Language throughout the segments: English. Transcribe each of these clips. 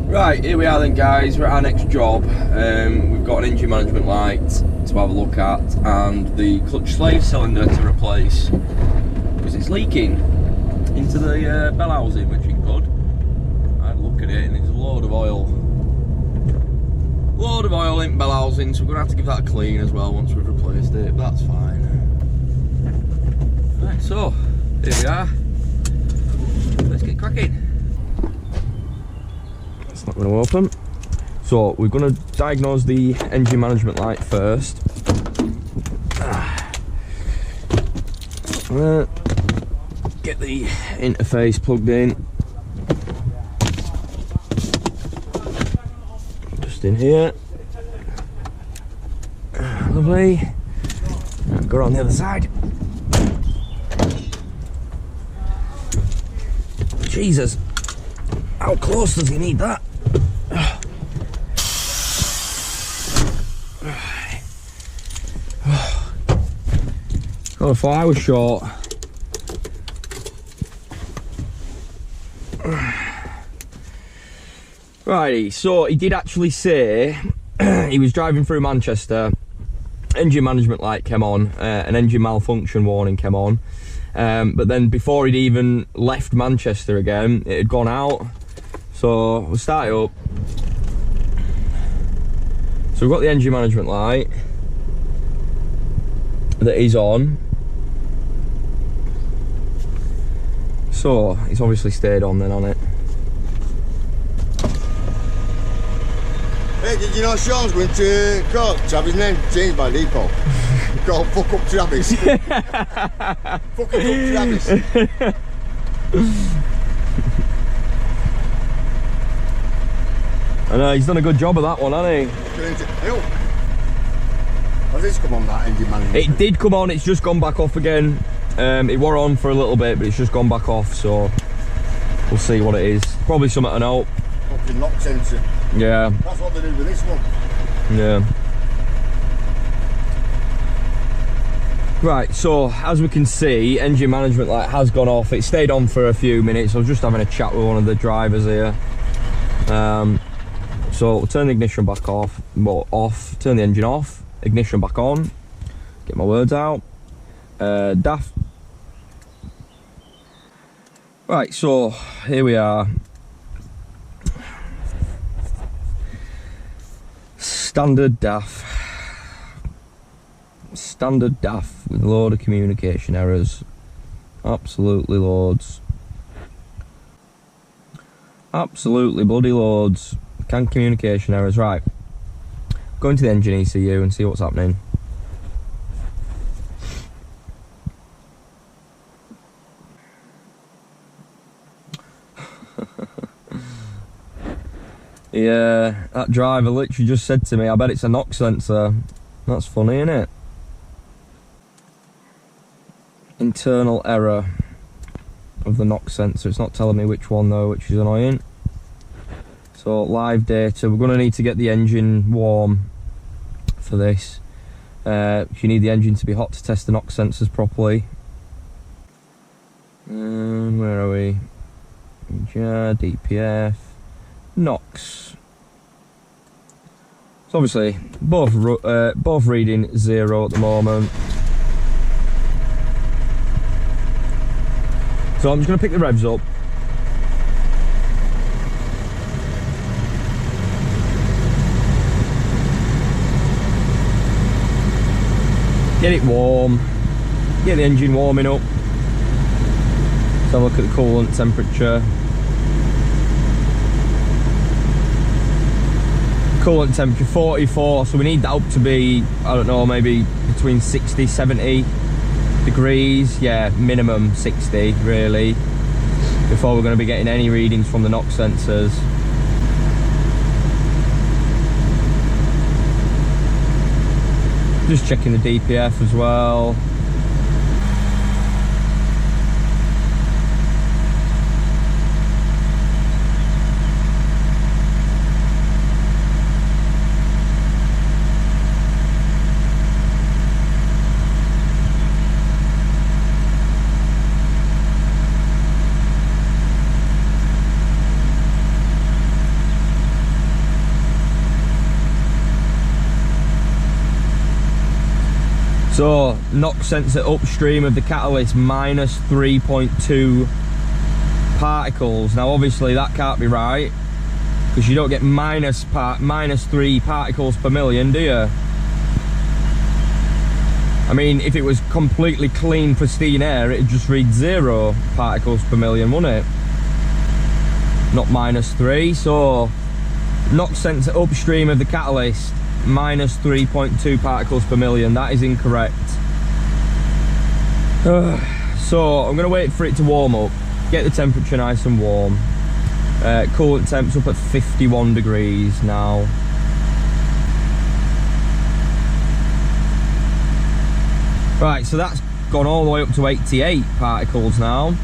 Right, here we are then guys, we're at our next job. We've got an engine management light to have a look at and the clutch slave cylinder to replace because it's leaking into the bell housing, which ain't good. I had a look at it and there's a load of oil in bell housing, so we're going to have to give that a clean as well once we've replaced it, but that's fine. Right, so here we are, let's get cracking. It's not going to open. So we're going to diagnose the engine management light first. Get the interface plugged in. Just in here. Lovely. Go on the other side. Jesus, how close does he need that? Oh, I thought I was short. Righty, so he did actually say he was driving through Manchester, engine management light came on, an engine malfunction warning came on, but then before he'd even left Manchester again, it had gone out. So we'll start it up. So we've got the engine management light that is on. So it's obviously stayed on then, on it. Hey, did you know Sean's going to court to have his name changed by default? Called Fuck Up Travis. Fucking Up Travis. I know, he's done a good job of that one, hasn't he? Has this come on, that engine management? It did come on, it's just gone back off again. It were on for a little bit, but it's just gone back off, so we'll see what it is. Probably something to know. Fucking lock sensor. Yeah. That's what they do with this one. Yeah. Right, so as we can see, engine management light has gone off. It stayed on for a few minutes. I was just having a chat with one of the drivers here. So we'll turn the ignition back off, turn the engine off, ignition back on, get my words out. DAF. Right, so here we are. Standard DAF. Standard DAF with a load of communication errors. Absolutely loads. Absolutely bloody loads. Communication errors. Right. Go into the engine ECU and see what's happening. Yeah, that driver literally just said to me, I bet it's a knock sensor. That's funny, isn't it? Internal error of the knock sensor. It's not telling me which one though, which is annoying. So live data, we're going to need to get the engine warm for this. You need the engine to be hot to test the knock sensors properly. Where are we? DPF. NOx. So obviously both reading 0 at the moment. So I'm just going to pick the revs up. Get it warm. Get the engine warming up. Let's have a look at the coolant temperature. Coolant temperature 44, so we need that up to be, I don't know, maybe between 60, 70 degrees. Yeah, minimum 60 really, before we're going to be getting any readings from the knock sensors. Just checking the DPF as well. So NOx sensor upstream of the catalyst minus 3.2 particles. Now obviously that can't be right, because you don't get minus 3 particles per million, do you? I mean, if it was completely clean, pristine air, it'd just read 0 particles per million, wouldn't it? Not minus 3. So NOx sensor upstream of the catalyst minus 3.2 particles per million. That is incorrect. So I'm going to wait for it to warm up, get the temperature nice and warm. Coolant temp's up at 51 degrees now. Right, so that's gone all the way up to 88 particles now.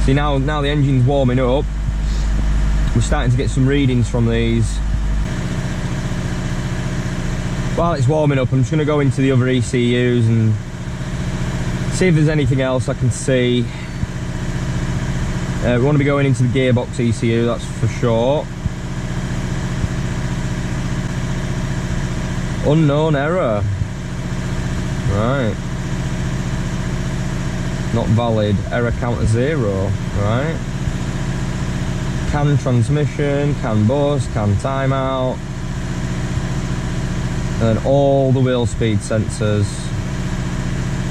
See, now the engine's warming up. We're starting to get some readings from these. While it's warming up, I'm just going to go into the other ECUs and see if there's anything else I can see. We want to be going into the gearbox ECU, that's for sure. Unknown error. Right. Not valid. Error counter 0. Right. CAN transmission, CAN bus, CAN timeout. And then all the wheel speed sensors.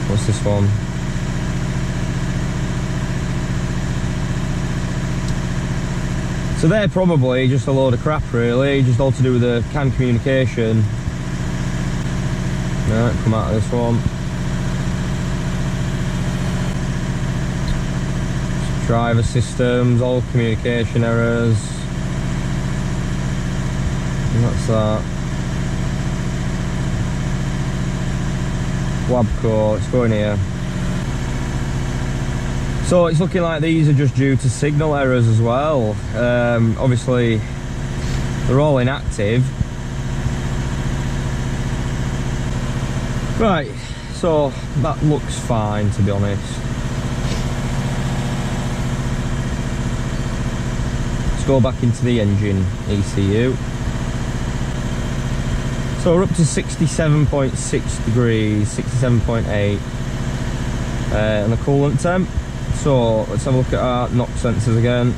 What's this one? So they're probably just a load of crap really, just all to do with the CAN communication. Right, come out of this one. Driver systems, all communication errors. And that's that. Wabco, let's go in here. So it's looking like these are just due to signal errors as well. Obviously they're all inactive. Right, so that looks fine, to be honest. Let's go back into the engine ECU. So we're up to 67.6 degrees, 67.8, and the coolant temp. So let's have a look at our NOx sensors again.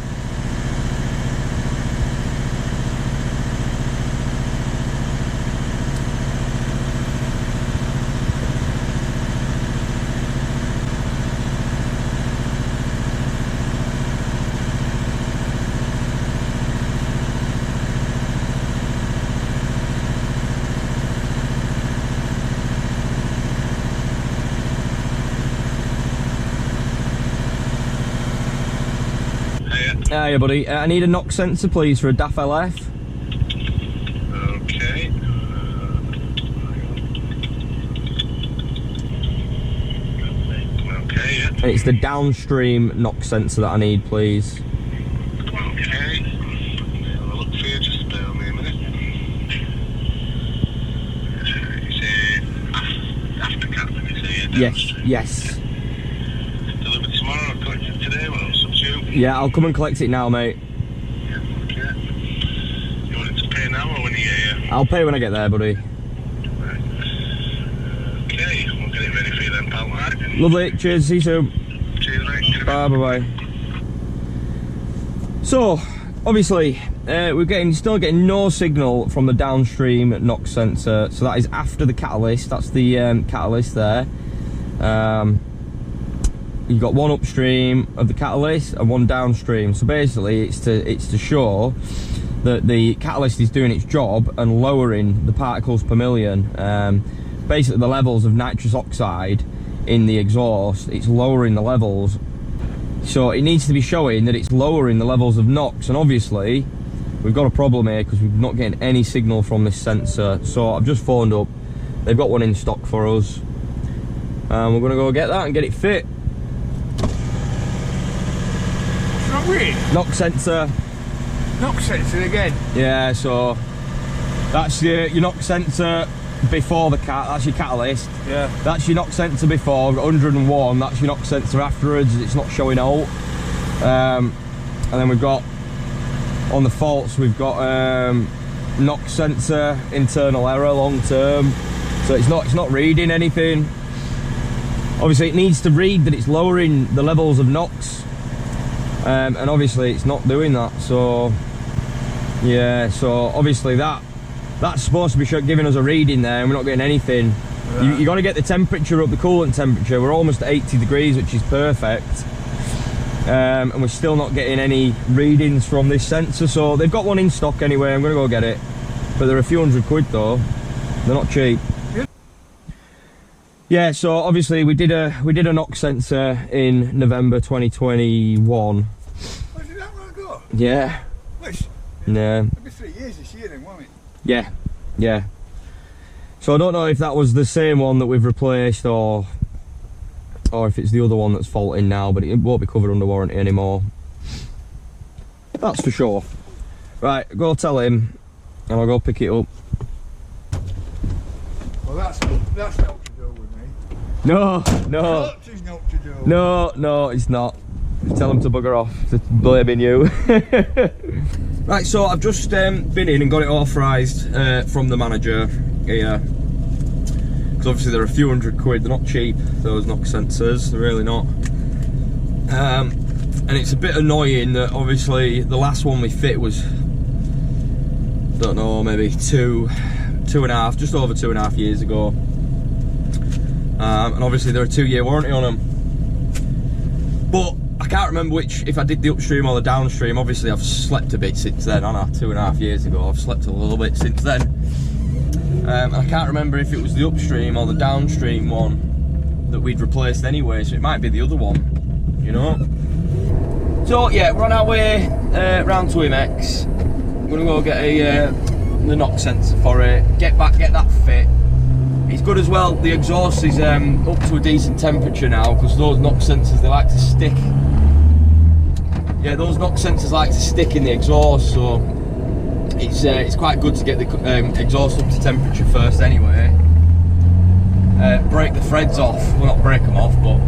Hiya buddy, I need a NOx sensor please for a DAF LF. Okay. Okay, yeah. It's the downstream NOx sensor that I need please. Okay. I'll look for you, just bear with me a minute. You say after cat, did you say? Yes, yes. Delivered tomorrow, or collected today, well, it's up to you. Yeah, I'll come and collect it now mate. Yeah, okay. You want it to pay now or when you get here? I'll pay when I get there buddy. Right. Okay, we'll get it ready for you then, pal. Right. Lovely, cheers, see you soon. Cheers, mate. Bye bye. So, obviously, we're still getting no signal from the downstream NOx sensor. So that is after the catalyst. That's the catalyst there. You've got one upstream of the catalyst and one downstream. So basically, it's to show that the catalyst is doing its job and lowering the particles per million. Basically, the levels of nitrous oxide in the exhaust, it's lowering the levels. So it needs to be showing that it's lowering the levels of NOx, and obviously we've got a problem here because we're not getting any signal from this sensor. So I've just phoned up, they've got one in stock for us. We're going to go get that and get it fit. What's wrong with it? NOx sensor. NOx sensor again? Yeah, so that's your NOx sensor before the that's your catalyst. Yeah. That's your NOx sensor before, 101, that's your NOx sensor afterwards, it's not showing out. And then we've got, on the faults, we've got NOx sensor, internal error, long term. So it's not reading anything. obviously it needs to read that it's lowering the levels of NOx, and obviously it's not doing that. So yeah, so obviously that's supposed to be giving us a reading there, and we're not getting anything. Right. You got to get the temperature up, the coolant temperature. We're almost at 80 degrees, which is perfect, and we're still not getting any readings from this sensor. So they've got one in stock anyway. I'm gonna go get it, but they're a few £100 though. They're not cheap. Yeah, so obviously we did a NOx sensor in November 2021. Oh, did that one go? Yeah. Which? Yeah. It'll be 3 years this year then, won't it? Yeah. Yeah. So I don't know if that was the same one that we've replaced or if it's the other one that's faulting now, but it won't be covered under warranty anymore. That's for sure. Right, go tell him and I'll go pick it up. Well, that's not to do with me. No. Doctor's not to do with me. No, it's not. Tell him to bugger off. They're blaming you. Right, so I've just been in and got it authorised from the manager here. Because obviously they're a few £100. They're not cheap, those NOx sensors. They're really not. And it's a bit annoying that obviously the last one we fit was, don't know, maybe two and a half, just over 2.5 years ago. And obviously they're a 2-year warranty on them. But I can't remember which, if I did the upstream or the downstream. Obviously I've slept a bit since then, haven't I? 2.5 years ago, I've slept a little bit since then. I can't remember if it was the upstream or the downstream one that we'd replaced anyway, so it might be the other one, you know? So yeah, we're on our way round to Imex. I'm gonna go get the NOx sensor for it, get that fit. It's good as well, the exhaust is up to a decent temperature now, because those NOx sensors, they like to stick. Yeah, those NOx sensors like to stick in the exhaust, so it's quite good to get the exhaust up to temperature first anyway. Break the threads off, well, not break them off, but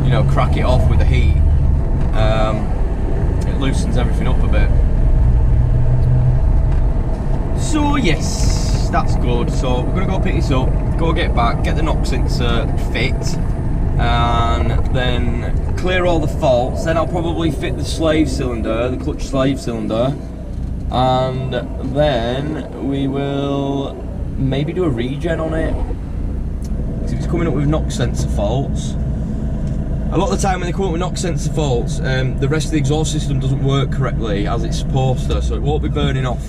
you know, crack it off with the heat. It loosens everything up a bit. So yes, that's good. So we're gonna go pick this up, go get back, get the NOx sensor fit, and then clear all the faults. Then I'll probably fit the slave cylinder, the clutch slave cylinder, and then we will maybe do a regen on it. Because if it's coming up with NOx sensor faults, a lot of the time when they come up with NOx sensor faults, the rest of the exhaust system doesn't work correctly as it's supposed to, so it won't be burning off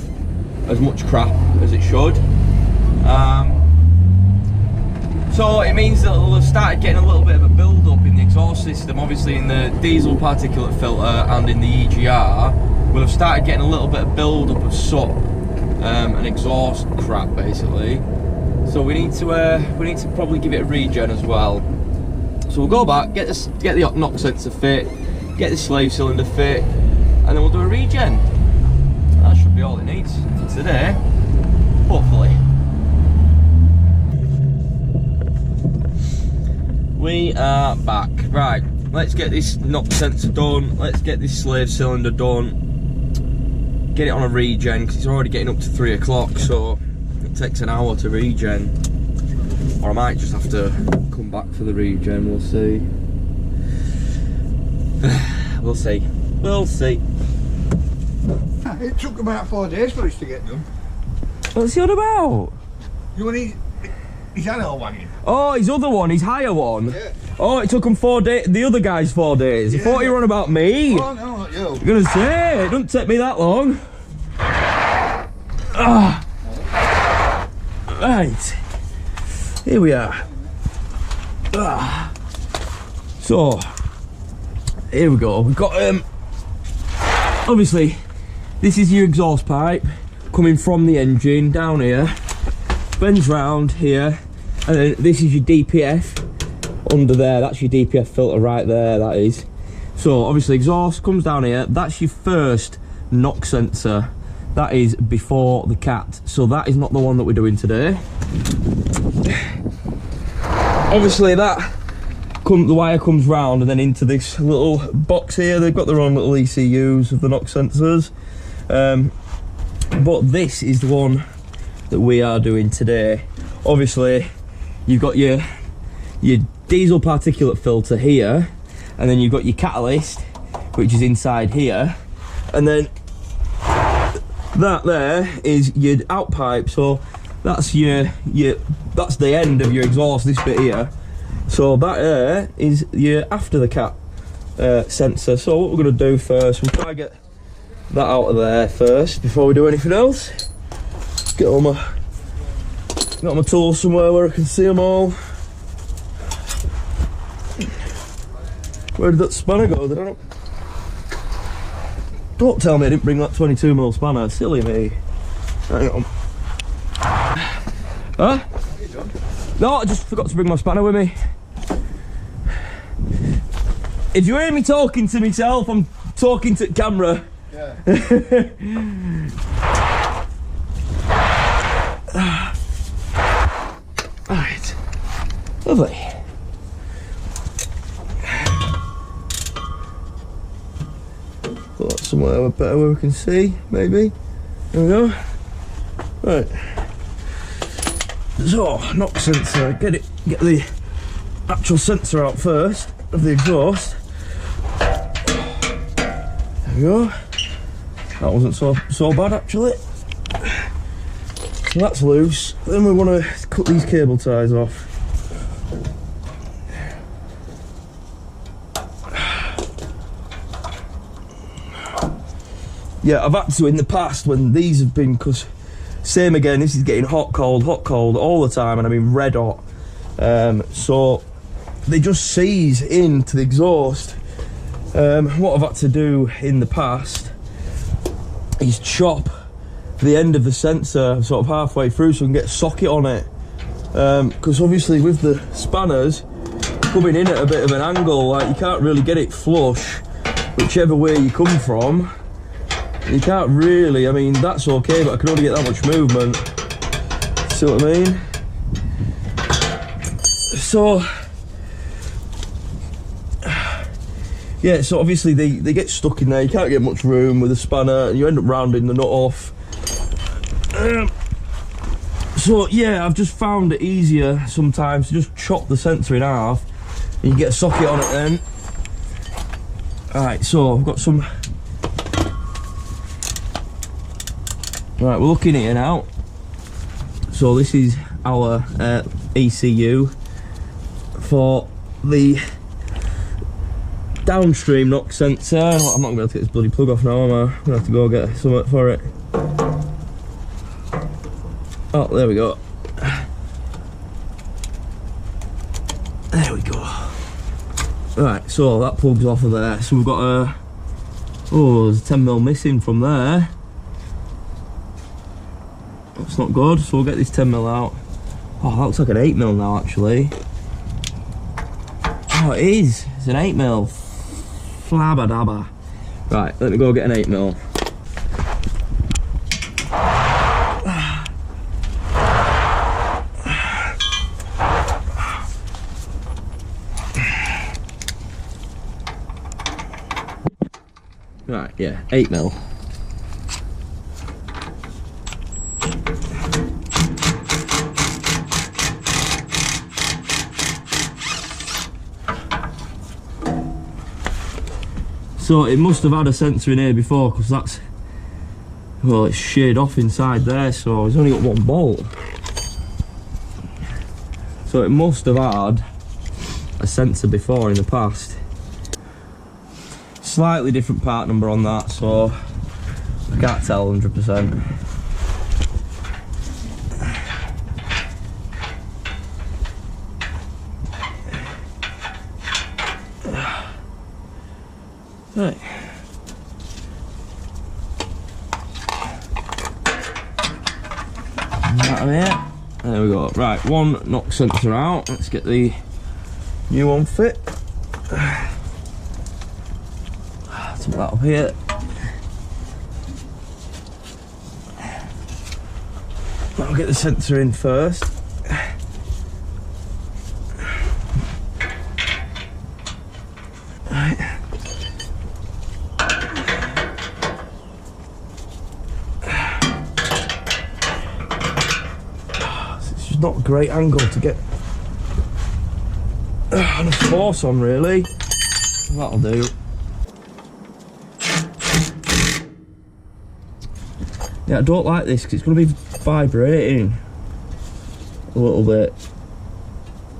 as much crap as it should. So it means that it'll have started getting a little bit of a build up in the exhaust system, obviously in the diesel particulate filter and in the EGR. We'll have started getting a little bit of build up of soot and exhaust crap basically. So we need to probably give it a regen as well. So we'll go back, get the NOx sensor fit, get the slave cylinder fit, and then we'll do a regen. That should be all it needs for today, hopefully. We are back. Right, let's get this NOx sensor done, let's get this slave cylinder done, get it on a regen, because it's already getting up to 3 o'clock, so it takes an hour to regen. Or I might just have to come back for the regen, we'll see. We'll see. We'll see. It took about 4 days for us to get done. What's he on about? You want his animal wagon? Oh, his other one, his higher one. Yeah. Oh, it took him 4 days. The other guy's 4 days. I thought you were on about me. Oh no, not you. I'm gonna say, it doesn't take me that long. Right. Here we are. So, here we go. We've got, obviously, this is your exhaust pipe coming from the engine down here. Bends round here. And then this is your DPF under there. That's your DPF filter right there, that is. So, obviously, exhaust comes down here. That's your first NOx sensor. That is before the cat. So, that is not the one that we're doing today. Obviously the wire comes round and then into this little box here. They've got their own little ECUs of the NOx sensors, but this is the one that we are doing today. Obviously you've got your diesel particulate filter here, and then you've got your catalyst, which is inside here, and then that there is your out pipe. So that's your that's the end of your exhaust, this bit here. So that there is your after the cat sensor. So what we're going to do first, we'll try to get that out of there first before we do anything else. Got my tools somewhere where I can see them all. Where did that spanner go? Don't tell me I didn't bring that 22mm spanner, silly me. Hang on. Huh? No, I just forgot to bring my spanner with me. If you hear me talking to myself, I'm talking to the camera. Yeah. Alright. Lovely. Put that somewhere better where we can see, maybe. There we go. Right. So, knock sensor, get the actual sensor out first of the exhaust. There we go. That wasn't so bad actually. So that's loose. Then we want to cut these cable ties off. Yeah, I've had to in the past when these have been, because same again, this is getting hot, cold all the time, and I mean red hot. So they just seize into the exhaust. What I've had to do in the past is chop the end of the sensor sort of halfway through so I can get a socket on it. Because obviously with the spanners coming in at a bit of an angle, like you can't really get it flush whichever way you come from. You can't really, I mean that's okay, but I can only get that much movement. See what I mean? So yeah, so obviously they get stuck in there, you can't get much room with a spanner and you end up rounding the nut off. So yeah, I've just found it easier sometimes to just chop the sensor in half and you get a socket on it then. Alright, so I've got some... Right, we're looking here now. So this is our ECU for the downstream knock sensor. I'm not going to be able to get this bloody plug off now, am I? I'm going to have to go get something for it. Oh, there we go. There we go. Right, so that plugs off of there. So we've got a... Oh, there's a 10mm missing from there. That's not good, so we'll get this 10mm out. Oh, that looks like an 8mm now, actually. Oh, it is. It's an 8mm. Flabba dabba. Right, let me go get an 8mm. Right, yeah, 8mm. So it must have had a sensor in here before, because that's, well, it's sheared off inside there, so it's only got one bolt. So it must have had a sensor before in the past. Slightly different part number on that, so I can't tell 100%. Right. Out of here. There we go. Right, one knock sensor out. Let's get the new one fit. Put that up here. I'll get the sensor in first. Right. It's just not a great angle to get and a force on really. That'll do. Yeah, I don't like this because it's going to be vibrating a little bit.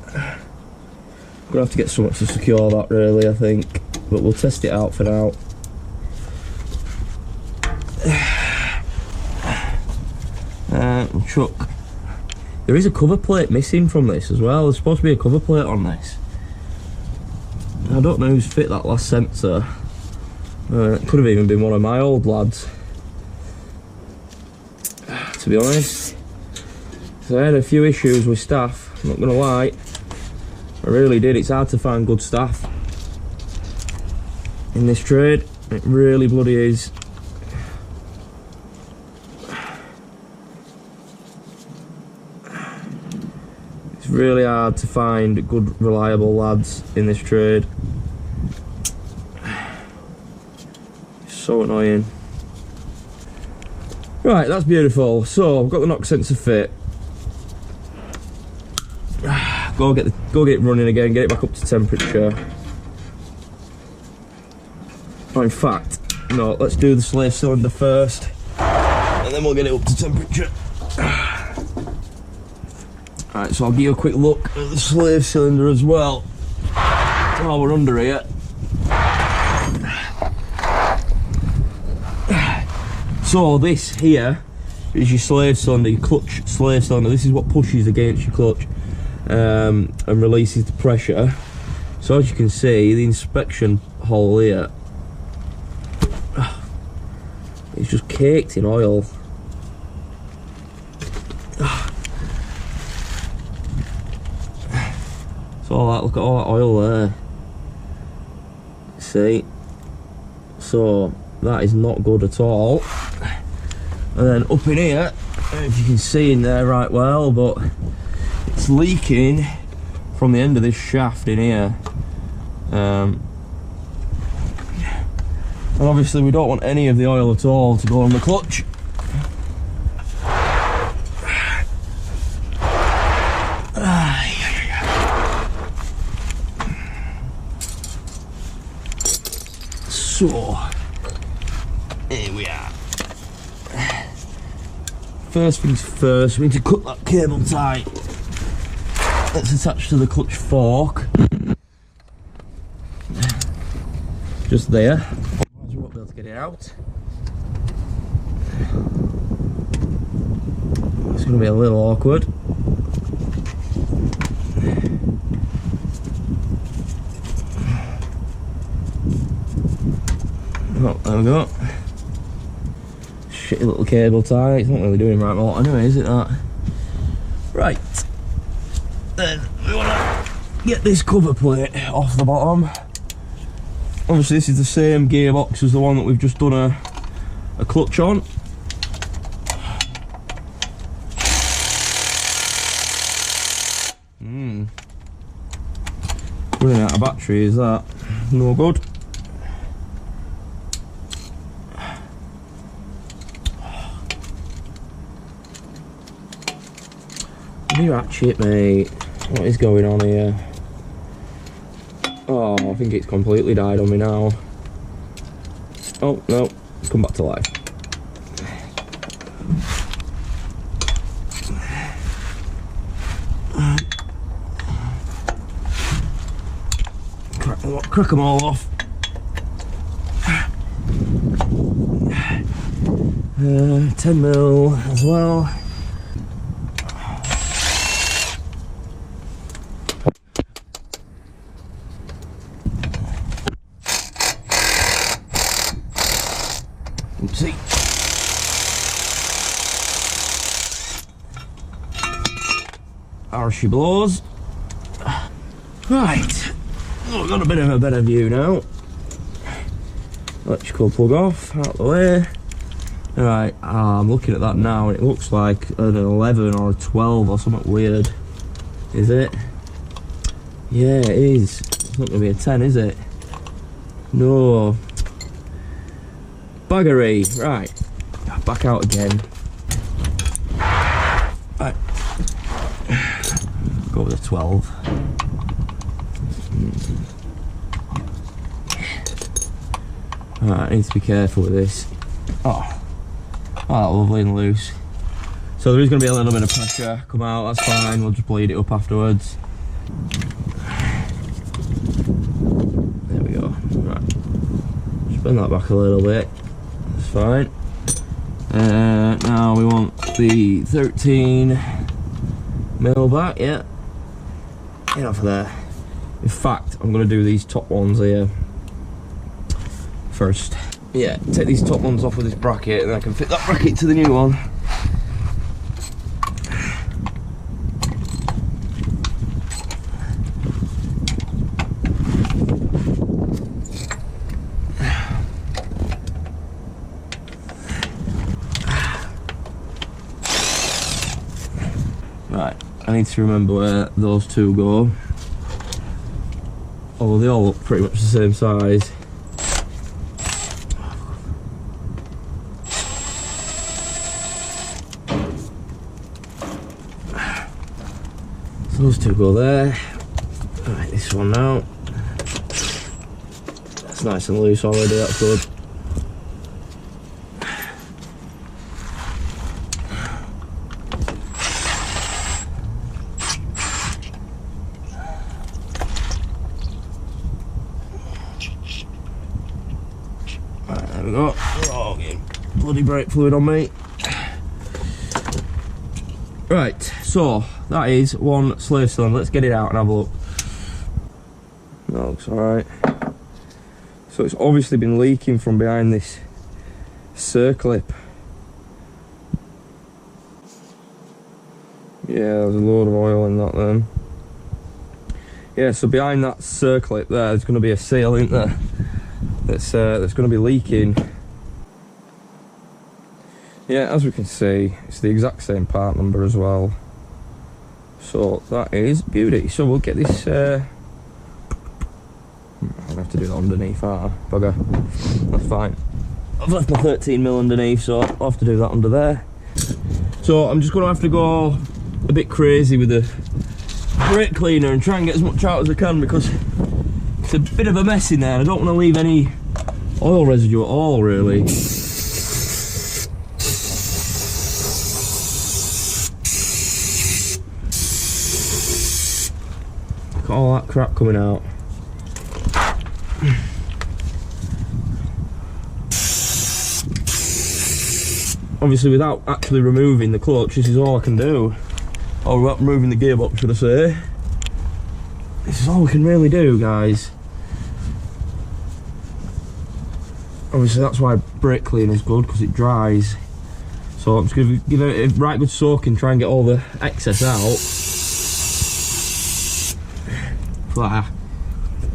I'm going to have to get something to secure that really, I think, but we'll test it out for now. Chuck. There is a cover plate missing from this as well. There's supposed to be a cover plate on this. I don't know who's fit that last sensor. It could have even been one of my old lads, to be honest. So I had a few issues with staff, I'm not gonna lie. I really did. It's hard to find good staff in this trade. It really bloody is. It's really hard to find good, reliable lads in this trade. It's so annoying. Right, that's beautiful. So I've got the knock sensor fit. Go get it running again. Get it back up to temperature. Oh, in fact, no. Let's do the slave cylinder first, and then we'll get it up to temperature. Right, so I'll give you a quick look at the slave cylinder as well while we're under here. So this here is your slave cylinder, your clutch slave cylinder. This is what pushes against your clutch and releases the pressure. So as you can see, the inspection hole here, it's just caked in oil. So that, look at all that oil there. See? So that is not good at all. And then up in here, I don't know if you can see in there right well, but it's leaking from the end of this shaft in here. And obviously we don't want any of the oil at all to go on the clutch. So, here we are. First things first, we need to cut that cable tie that's attached to the clutch fork. Just there. Otherwise we won't be able to get it out. It's going to be a little awkward. Oh, there we go. Shitty little cable tie. It's not really doing right well anyway, is it that? Right. Then we want to get this cover plate off the bottom. Obviously this is the same gearbox as the one that we've just done a clutch on. Running out of battery, is that? No good. You ratchet, mate. What is going on here? Oh, I think it's completely died on me now. Oh, no. It's come back to life. Crack them all off. 10mm as well. Oopsie. There she blows. Right. Oh, I've got a bit of a better view now. Electrical plug off, out the way. Alright, I'm looking at that now and it looks like an 11 or a 12 or something weird. Is it? Yeah, it is. It's not going to be a 10, is it? No. Buggery. Right. Back out again. Right. Go with a 12. Alright, I need to be careful with this. Oh, lovely and loose. So there is going to be a little bit of pressure come out, that's fine, we'll just bleed it up afterwards. There we go. Right. Just bend that back a little bit. That's fine. Now we want the 13mm back, yeah. Get off of there. In fact, I'm going to do these top ones here first. Yeah, take these top ones off with this bracket and then I can fit that bracket to the new one. Right, I need to remember where those two go. Although they all look pretty much the same size. So those two go there. Right, this one now. That's nice and loose already, that's good. There we go. Oh, getting bloody brake fluid on me. Right, so that is one slave cylinder. Let's get it out and have a look. That looks alright. So it's obviously been leaking from behind this circlip. Yeah, there's a load of oil in that then. Yeah, so behind that circlip there's going to be a seal, isn't there? That's going to be leaking. Yeah, as we can see, it's the exact same part number as well. So that is beauty. So we'll get this. I'm gonna have to do that underneath. Bugger. That's fine. I've left my 13mm underneath, so I'll have to do that under there. So I'm just going to have to go a bit crazy with the brake cleaner and try and get as much out as I can because it's a bit of a mess in there. I don't want to leave any oil residue at all, really. Look at all that crap coming out. Obviously, without actually removing the clutch, this is all I can do. Or without removing the gearbox, should I say. This is all we can really do, guys. Obviously, that's why brake cleaner is good, because it dries. So I'm just going to give it a right good soak and try and get all the excess out. Flat.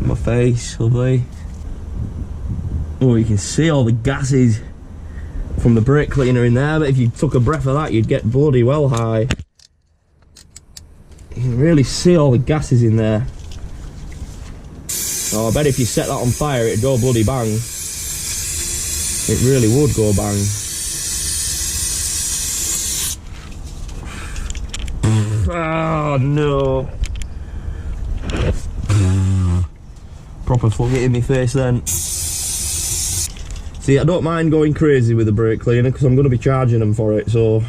My face, lovely. Oh, you can see all the gases from the brake cleaner in there, but if you took a breath of that, you'd get bloody well high. You can really see all the gases in there. Oh, I bet if you set that on fire, it'd go bloody bang. It really would go bang. Oh no. Proper slug it in my face then. See, I don't mind going crazy with the brake cleaner because I'm going to be charging them for it, so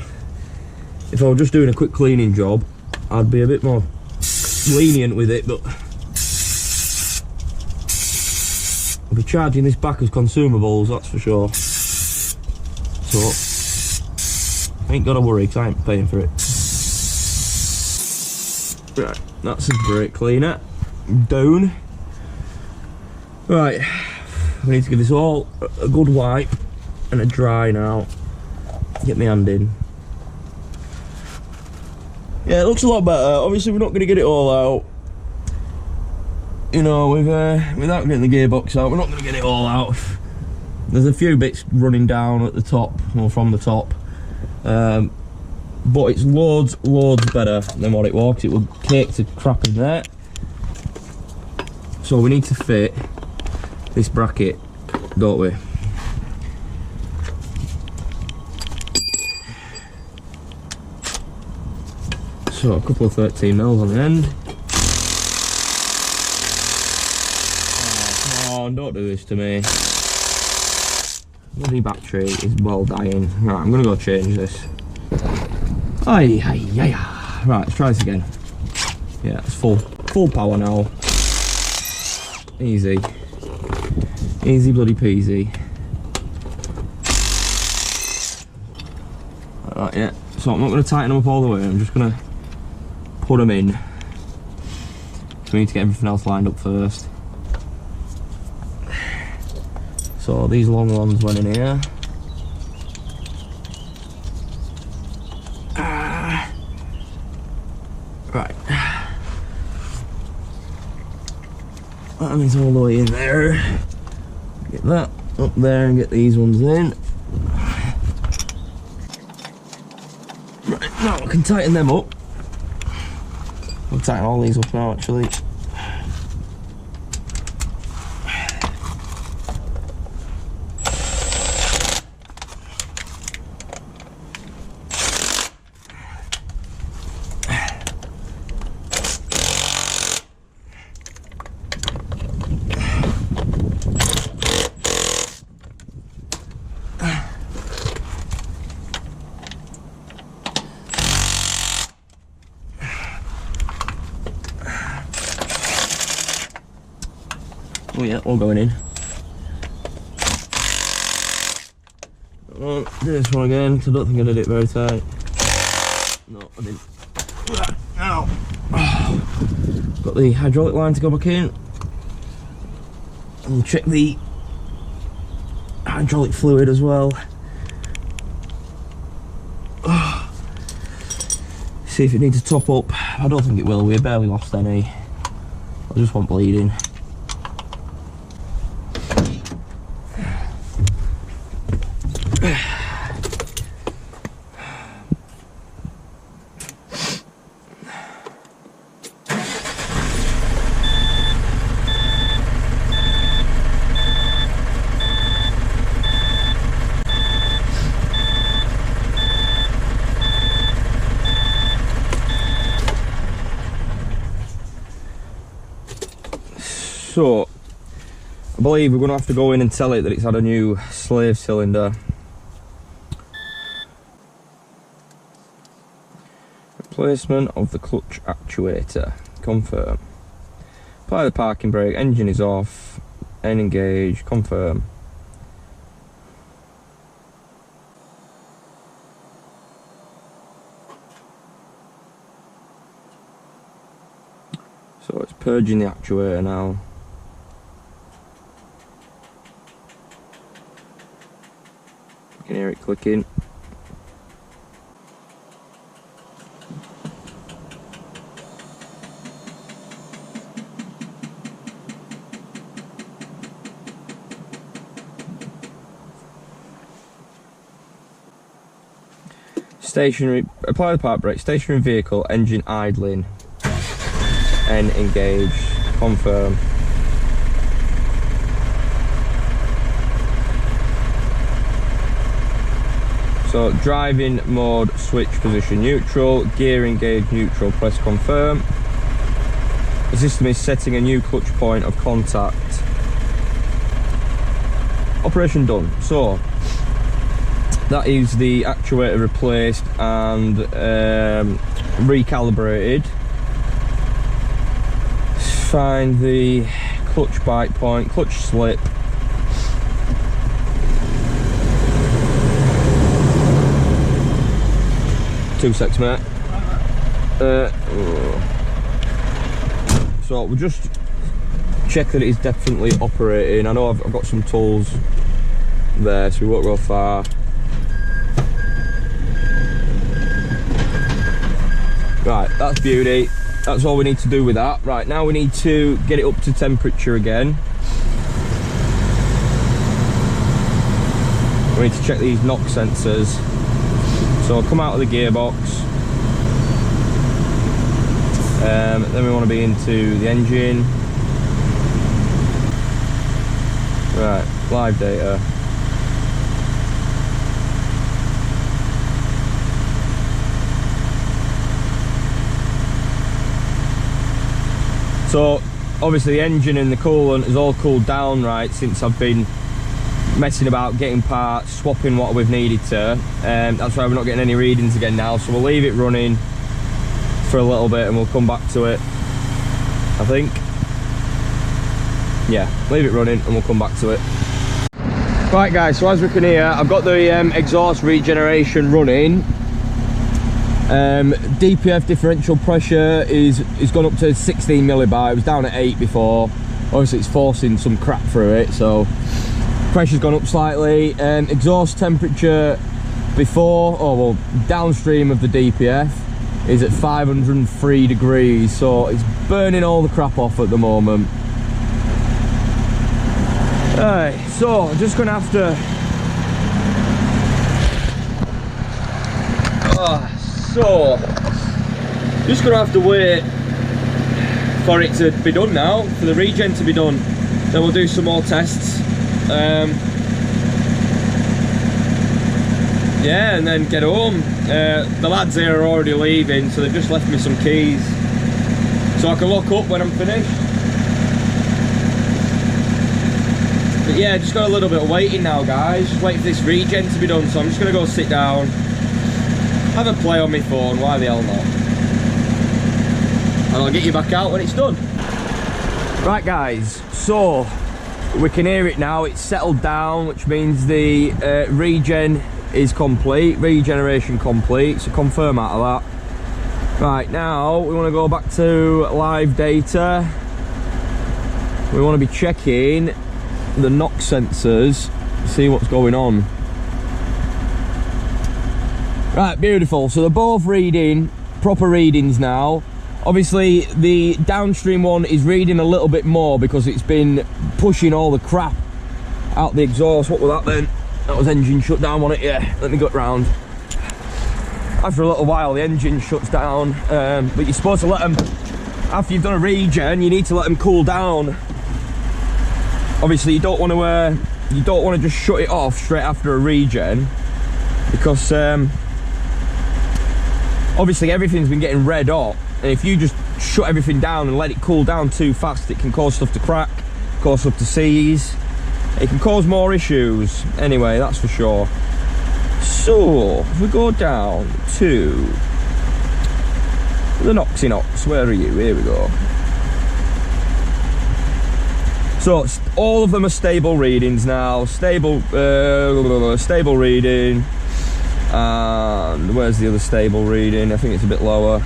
if I were just doing a quick cleaning job, I'd be a bit more lenient with it, but I'll be charging this back as consumables, that's for sure. So, I ain't got to worry because I ain't paying for it. Right, that's the brake cleaner. Down. Right, we need to give this all a good wipe and a dry now. Get my hand in. Yeah, it looks a lot better. Obviously, we're not going to get it all out. You know, without getting the gearbox out, we're not going to get it all out. There's a few bits running down at the top, or from the top. But it's loads better than what it was. It would cake to crap in there. So we need to fit this bracket, don't we? So a couple of 13mm on the end. on, don't do this to me. Bloody battery is well dying. Right, I'm gonna go change this. Aye, aye, aye, aye. Right, let's try this again. Yeah, it's full power now. Easy. Easy bloody peasy. Like that, yeah. So I'm not gonna tighten them up all the way, I'm just gonna put them in. So we need to get everything else lined up first. So these long ones went in here. Right. That is all the way in there. Get that up there and get these ones in. Right, now I can tighten them up. I'll tighten all these up now actually. Oh yeah, all going in. Do this one again, because I don't think I did it very tight. No, I didn't. Ow! Got the hydraulic line to go back in. And check the hydraulic fluid as well. See if it needs a top up. I don't think it will, we barely lost any. I just want bleeding. So, I believe we're going to have to go in and tell it that it's had a new slave cylinder. Replacement of the clutch actuator. Confirm. Apply the parking brake. Engine is off. N engage. Confirm. So it's purging the actuator now. You can hear it clicking. Stationary, apply the park brake, stationary vehicle, engine idling. N engage, confirm. So driving mode, switch position neutral, gear engage neutral, press confirm. The system is setting a new clutch point of contact. Operation done. So that is the actuator replaced and recalibrated. Find the clutch bite point, clutch slip. Two secs, mate. So we'll just check that it is definitely operating. I know I've got some tools there, so we won't go far. Right, that's beauty. That's all we need to do with that. Right, now we need to get it up to temperature again. We need to check these knock sensors. So I'll come out of the gearbox. Then we want to be into the engine. Right, live data. So obviously the engine and the coolant has all cooled down right since I've been messing about getting parts, swapping what we've needed to. That's why we're not getting any readings again now, so we'll leave it running for a little bit and we'll come back to it, I think. Yeah, leave it running and we'll come back to it. Right guys, so as we can hear, I've got the exhaust regeneration running. DPF differential pressure is gone up to 16 millibar. It was down at 8 before. Obviously it's forcing some crap through it, so pressure's gone up slightly. Exhaust temperature before, well, downstream of the DPF is at 503 degrees, so it's burning all the crap off at the moment. Alright, so I'm just gonna have to just gonna have to wait for it to be done now, for the regen to be done. Then we'll do some more tests. Yeah, and then get home. The lads here are already leaving, so they've just left me some keys so I can lock up when I'm finished. But yeah, just got a little bit of waiting now, guys. Just wait for this regen to be done, so I'm just gonna go sit down, have a play on my phone, why the hell not? And I'll get you back out when it's done. Right guys, so we can hear it now, it's settled down, which means the regen is complete, regeneration complete, so confirm out of that. Right, now we want to go back to live data. We want to be checking the NOx sensors, see what's going on. Right, beautiful, so they're both reading proper readings now. Obviously the downstream one is reading a little bit more because it's been pushing all the crap out the exhaust. What was that then? That was engine shut down, wasn't it? Yeah, let me go round. After a little while the engine shuts down, but you're supposed to let them, after you've done a regen, you need to let them cool down. Obviously you don't want to just shut it off straight after a regen, because obviously everything's been getting red hot, and if you just shut everything down and let it cool down too fast, it can cause stuff to crack, cause stuff to seize, it can cause more issues. Anyway, that's for sure. So if we go down to the Noxinox, where are you? Here we go. So all of them are stable readings now. Stable reading. And where's the other stable reading? I think it's a bit lower.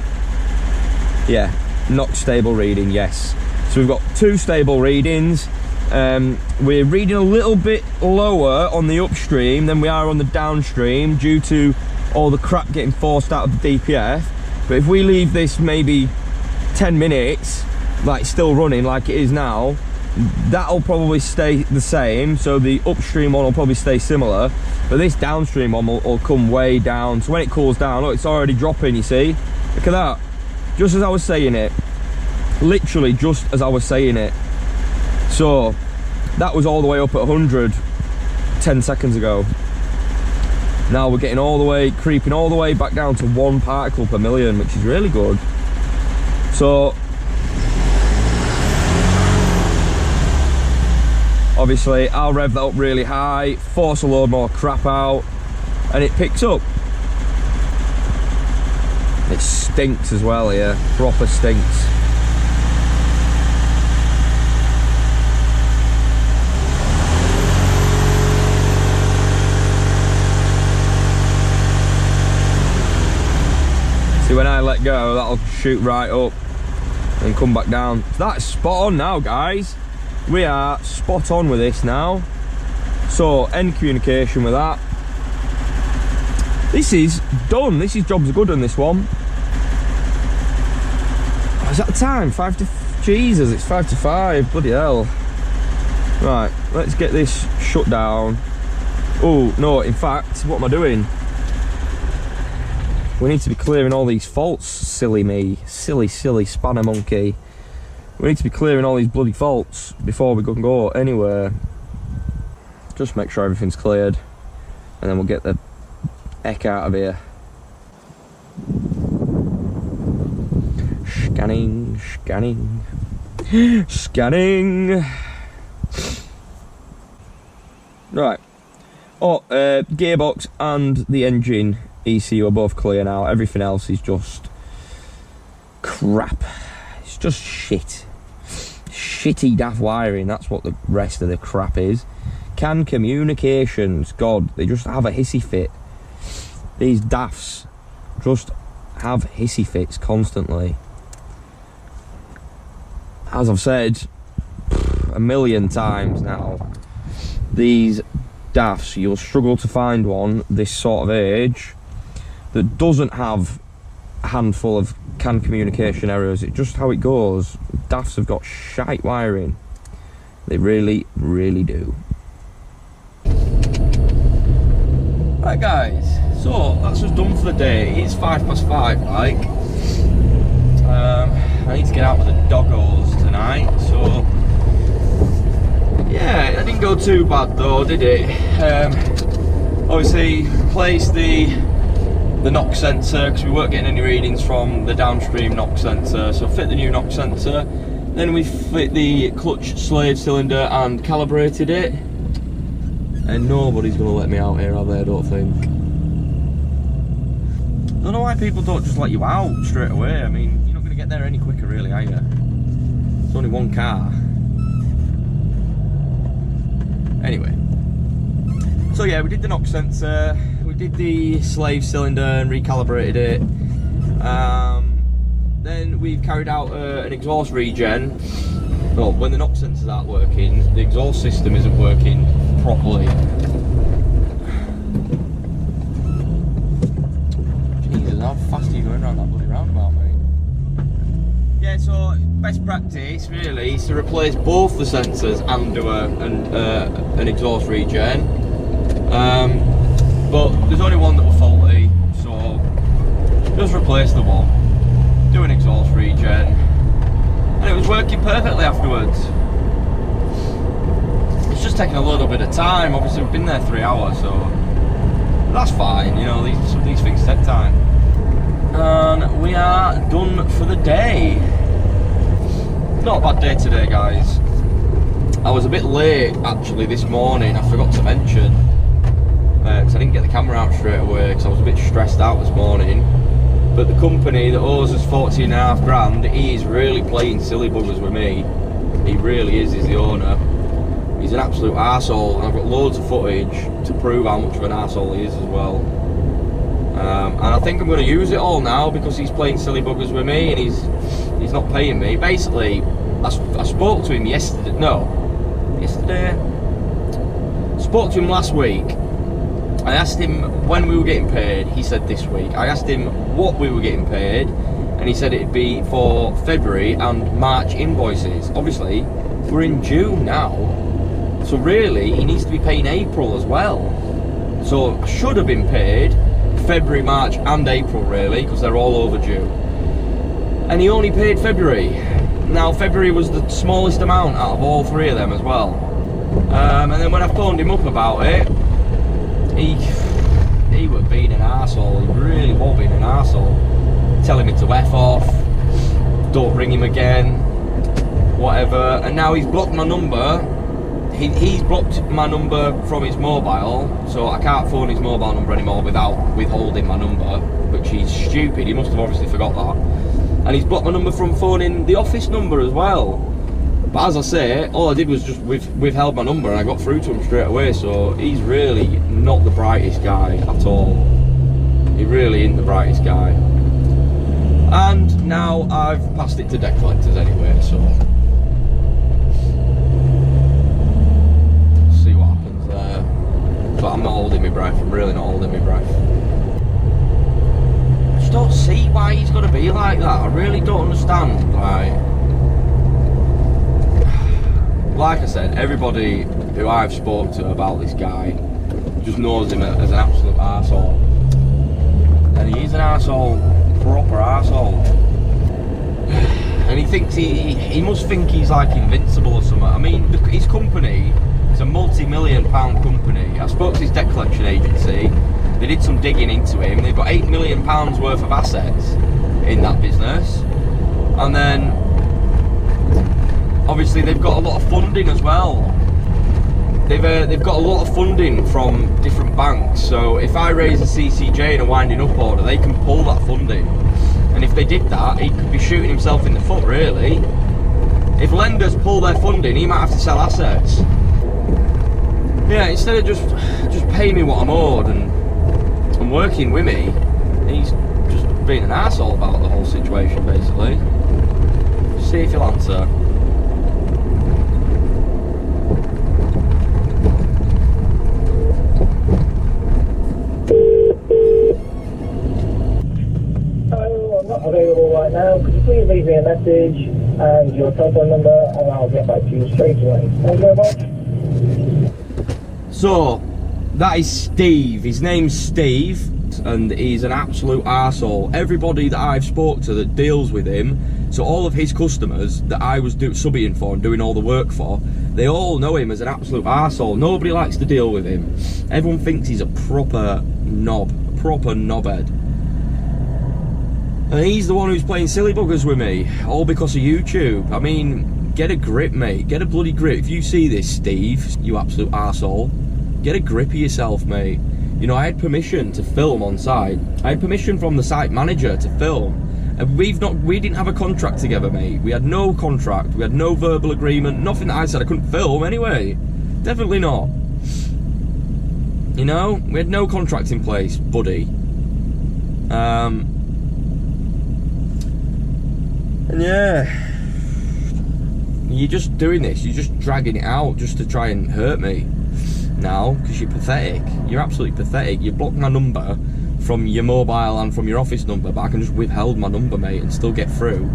Yeah, NOx stable reading, yes. So we've got 2 stable readings. We're reading a little bit lower on the upstream than we are on the downstream due to all the crap getting forced out of the DPF. But if we leave this maybe 10 minutes, like still running like it is now, that'll probably stay the same. So the upstream one will probably stay similar, but this downstream one will come way down. So when it cools down, look, it's already dropping, you see? Look at that. Just as I was saying it. Literally just as I was saying it. So that was all the way up at 100 10 seconds ago. Now we're getting all the way, creeping all the way back down to 1 particle per million, which is really good. So obviously I'll rev that up really high, force a load more crap out, and it picks up. It stinks as well here, proper stinks. See, when I let go, that'll shoot right up and come back down. That's spot on now, guys. We are spot on with this now. So end communication with that. This is done. This is job's good on this one. Oh, is that the time? 5 to Jesus, it's 5 to 5. Bloody hell. Right, let's get this shut down. Oh no, in fact, what am I doing? We need to be clearing all these faults. Silly me, silly spanner monkey. We need to be clearing all these bloody faults before we can go anywhere. Just make sure everything's cleared, and then we'll get the heck out of here. Scanning. Scanning. Right. Oh, gearbox and the engine ECU are both clear now. Everything else is just crap. It's just shit. Shitty daft wiring, that's what the rest of the crap is. CAN communications, God, they just have a hissy fit. These dafts just have hissy fits constantly. As I've said a million times now, these dafts, you'll struggle to find one this sort of age that doesn't have a handful of CAN communication errors. It's just how it goes. Dafts have got shite wiring. They really, really do. Right guys, so that's us done for the day. It's 5:05, like. I need to get out with the doggos tonight, so yeah, it didn't go too bad though, did it? Obviously replaced the knock sensor because we weren't getting any readings from the downstream knock sensor, so fit the new knock sensor. Then we fit the clutch slave cylinder and calibrated it, and nobody's going to let me out here, are they? I don't think. I don't know why people don't just let you out straight away. I mean, you're not going to get there any quicker really, are you? It's only one car. Anyway, so yeah, we did the knock sensor, we did the slave cylinder and recalibrated it. Then we've carried out an exhaust regen. Well, when the knock sensors aren't working, the exhaust system isn't working properly. Jesus, how fast are you going around that bloody roundabout, mate? Yeah, so best practice really is to replace both the sensors and do an exhaust regen. But there's only one that was faulty, so just replace the one, do an exhaust regen, and it was working perfectly afterwards. It's just taking a little bit of time. Obviously we've been there 3 hours, so that's fine, you know, these things take time. And we are done for the day. Not a bad day today, guys. I was a bit late actually this morning, I forgot to mention, because I didn't get the camera out straight away because I was a bit stressed out this morning. But the company that owes us 14.5 grand, he is really playing silly buggers with me. He really is, he's the owner. He's an absolute arsehole, and I've got loads of footage to prove how much of an arsehole he is as well. And I think I'm going to use it all now because he's playing silly buggers with me and he's not paying me. Basically, I spoke to him yesterday. Spoke to him last week. I asked him when we were getting paid. He said this week. I asked him what we were getting paid, and he said it'd be for February and March invoices. Obviously, we're in June now, so really he needs to be paying April as well. So I should have been paid February, March and April really, because they're all overdue. And he only paid February. Now February was the smallest amount out of all 3 of them as well. And then when I phoned him up about it, he was being an arsehole. He really was being an arsehole, telling me to F off, don't ring him again, whatever. And now he's blocked my number. He's blocked my number from his mobile, so I can't phone his mobile number anymore without withholding my number, which he's stupid. He must have obviously forgot that. And he's blocked my number from phoning the office number as well. But as I say, all I did was just withheld my number and I got through to him straight away, so he's really not the brightest guy at all. He really isn't the brightest guy. And now I've passed it to debt collectors anyway, so see what happens there. But I'm not holding my breath, I'm really not holding my breath. I just don't see why he's got to be like that. I really don't understand. Like I said, everybody who I've spoke to about this guy just knows him as an absolute arsehole. And he is an arsehole, proper arsehole. And he thinks he must think he's like invincible or something. I mean, his company is a multi-million-pound company. I spoke to his debt collection agency. They did some digging into him. They've got £8 million worth of assets in that business. And then obviously they've got a lot of funding as well. They've got a lot of funding from different banks, so if I raise a CCJ and a winding up order, they can pull that funding. And if they did that, he could be shooting himself in the foot, really. If lenders pull their funding, he might have to sell assets. Yeah, instead of just paying me what I'm owed and working with me, he's just being an arsehole about the whole situation, basically. Just see if he'll answer. Hello, I'm not available right now. Could you please leave me a message and your telephone number, and I'll get back to you straight away. Thank you very much. So, that is Steve. His name's Steve, and he's an absolute arsehole. Everybody that I've spoke to that deals with him, so all of his customers that I was subbing for and doing all the work for, they all know him as an absolute arsehole. Nobody likes to deal with him. Everyone thinks he's a proper knobhead. And he's the one who's playing silly buggers with me, all because of YouTube. I mean, get a grip, mate. Get a bloody grip. If you see this, Steve, you absolute arsehole, get a grip of yourself, mate. You know, I had permission to film on site. I had permission from the site manager to film. And we didn't have a contract together, mate. We had no contract. We had no verbal agreement. Nothing that I said I couldn't film anyway. Definitely not. You know, we had no contract in place, buddy. And yeah, you're just doing this, you're just dragging it out just to try and hurt me now, because you're pathetic. You're absolutely pathetic. You blocked my number from your mobile and from your office number, but I can just withhold my number, mate, and still get through.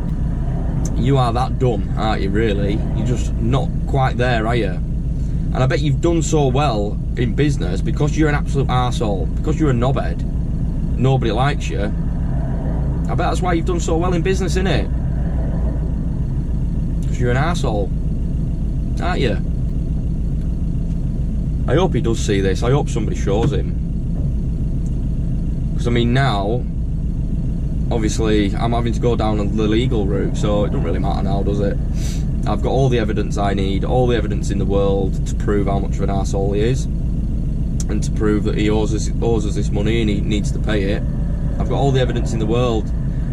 You are that dumb, aren't you, really? You're just not quite there, are you? And I bet you've done so well in business because you're an absolute arsehole, because you're a knobhead. Nobody likes you. I bet that's why you've done so well in business, innit? You're an arsehole, aren't you? I hope he does see this. I hope somebody shows him. Because I mean, now, obviously, I'm having to go down the legal route, so it doesn't really matter now, does it? I've got all the evidence I need, all the evidence in the world to prove how much of an arsehole he is, and to prove that he owes us this money and he needs to pay it. I've got all the evidence in the world.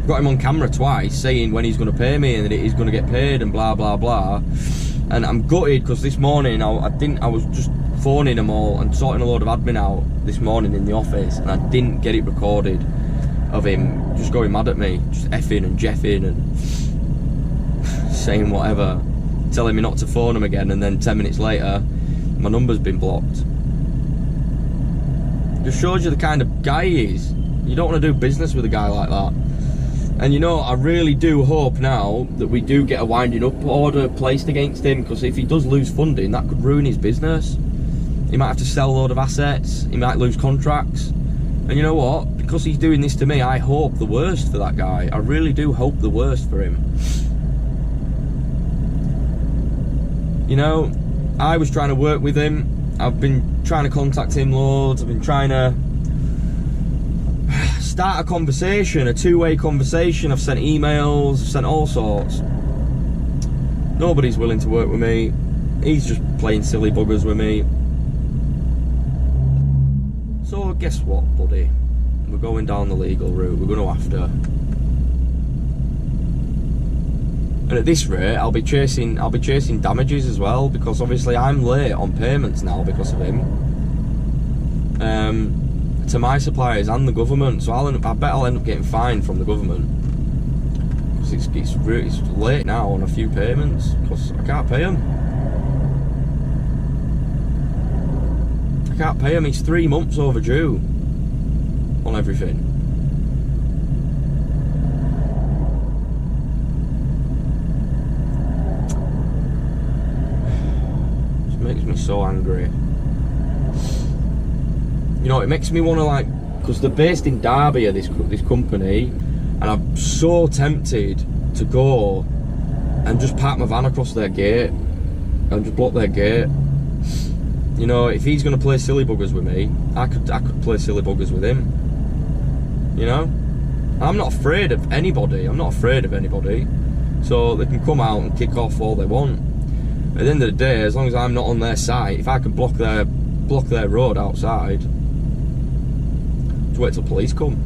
Got him on camera twice saying when he's going to pay me and that he's going to get paid and blah blah blah. And I'm gutted because this morning I was just phoning them all and sorting a load of admin out this morning in the office, and I didn't get it recorded of him just going mad at me, just effing and jeffing and saying whatever, telling me not to phone him again, and then 10 minutes later my number's been blocked. Just shows you the kind of guy he is. You don't want to do business with a guy like that. And you know, I really do hope now that we do get a winding up order placed against him, because if he does lose funding, that could ruin his business. He might have to sell a load of assets, he might lose contracts. And you know what? Because he's doing this to me, I hope the worst for that guy. I really do hope the worst for him. You know, I was trying to work with him. I've been trying to contact him loads. I've been trying to start a conversation, a two-way conversation. I've sent emails, I've sent all sorts. Nobody's willing to work with me. He's just playing silly buggers with me. So guess what, buddy? We're going down the legal route. We're going to have to. And at this rate, I'll be chasing damages as well, because obviously I'm late on payments now because of him. To my suppliers and the government, so I bet I'll end up getting fined from the government, because it's late now on a few payments because I can't pay him. I can't pay him. He's 3 months overdue on everything. It makes me so angry. You know, it makes me want to, like, because they're based in Derby, this company, and I'm so tempted to go and just park my van across their gate and just block their gate. You know, if he's going to play silly buggers with me, I could play silly buggers with him. You know, I'm not afraid of anybody. I'm not afraid of anybody. So they can come out and kick off all they want. At the end of the day, as long as I'm not on their site, if I can block their road outside, just wait till police come.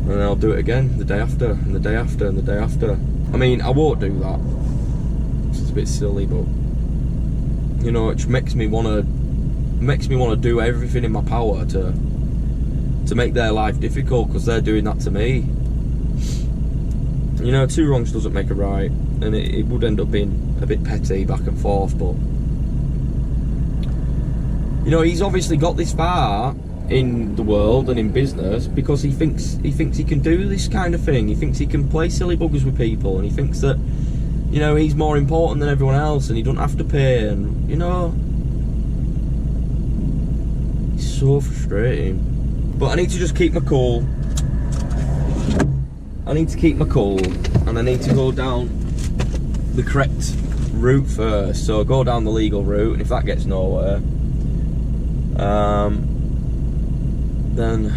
And then I'll do it again the day after, and the day after, and the day after. I mean, I won't do that. It's a bit silly, but you know, it just makes me wanna do everything in my power to make their life difficult, because they're doing that to me. You know, 2 wrongs doesn't make a right, and it would end up being a bit petty back and forth, but you know, he's obviously got this far in the world and in business because he thinks he can do this kind of thing. He thinks he can play silly buggers with people, and he thinks that, you know, he's more important than everyone else and he don't have to pay, and you know, it's so frustrating. But I need to just keep my cool. I need to keep my cool, and I need to go down the correct route first. So go down the legal route, and if that gets nowhere, then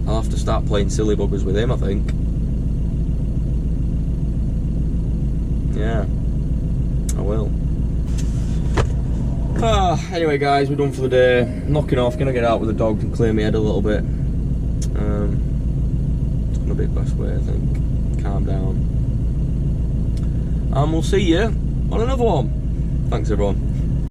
I'll have to start playing silly buggers with him, I think. Yeah, I will. Anyway guys, we're done for the day. I'm knocking off, gonna get out with the dog and clear my head a little bit. It's gonna be the best way, I think. Calm down. And we'll see you on another one. Thanks everyone.